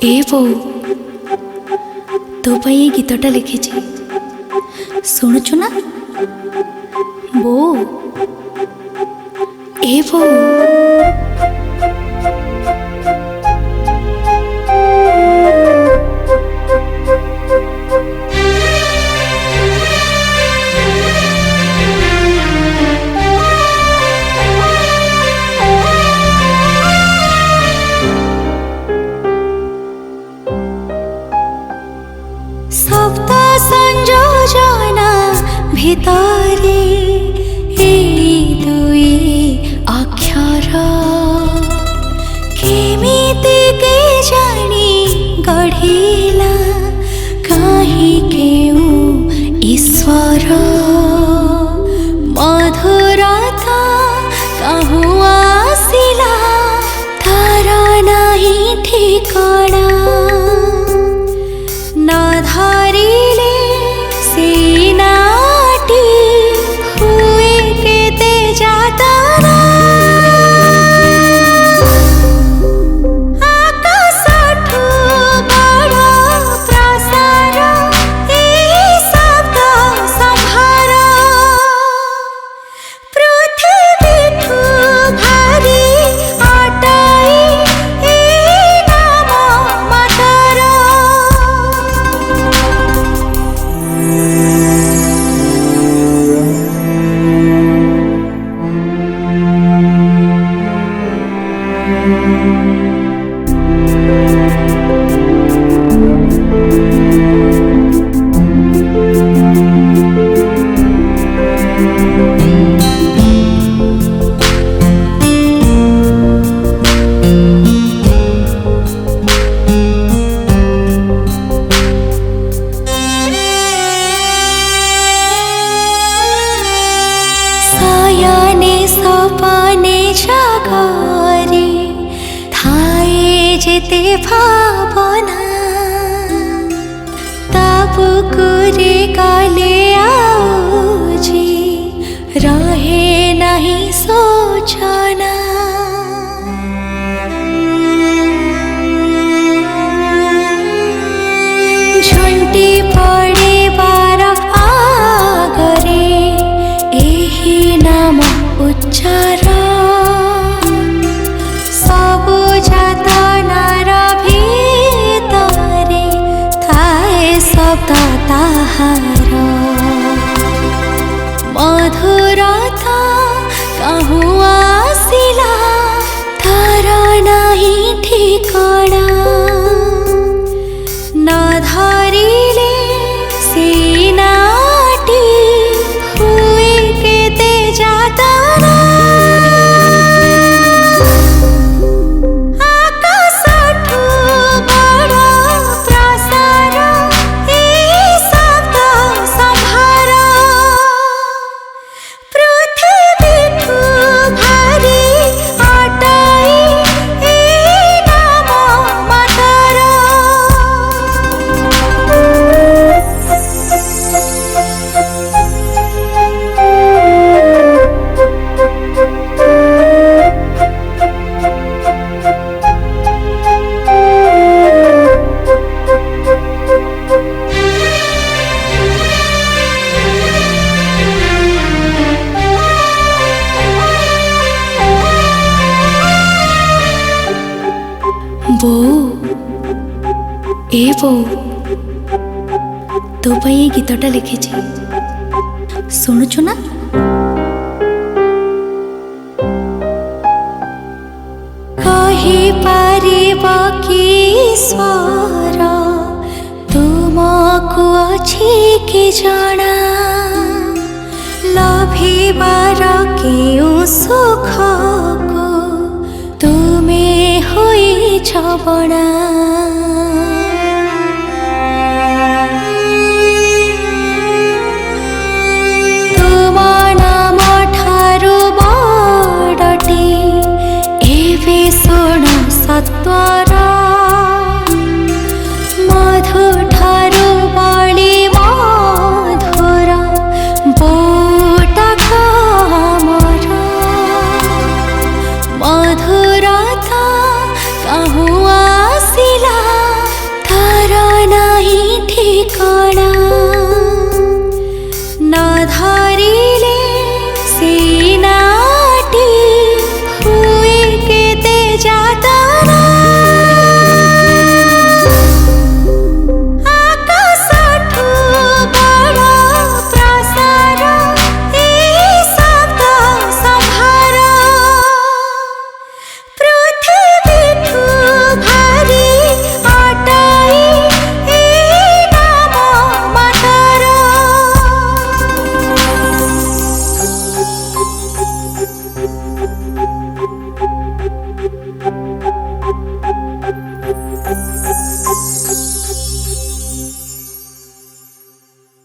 ए बो तो पाई ये गीतटा लिखी शुणुचु ना बो ए बो सप्त संयोजना भितरे दुई अक्षर केमिति के जानी गढ़िला कहीं केउ ईश्वर मधुरता कहूँ आसिला तार नहीं ठिकाना न धरिले सीनाटी हुए केते जातना आकाशठु बड़ प्रसार एही शब्द संभार पृथ्वीठु भारी अटाई एही नाम मातर सपने जागरे थाए जेते भावना ताबुकुरे काले आउजी रहे नहीं सोचना झुंटी पड़े बार आगरे एही नाम उच्चार सबु जातनार भितरे थाए शब्द ताहार मधुरता कहूँ आसिला तार नहीं ठिकाना न धरिले सीनाटी हुए केते जातना आकाशठु बड़ प्रसार एही शब्द संभार पृथ्वीठु भारी अटाई एही नाम मातर बो ए बो तो पाई ये गीतटा लिखी शुणुचु ना कही पारिब कि ईश्वर तुमको अछि कि जना लभिबार केउ सुखको तुमे होइछ बणा तुम नाम ठारु बडटे एबे शुण सत्वर मधु ठारु बळी मधुर बोटक अमर मधुरता कहूँ आस ଧାର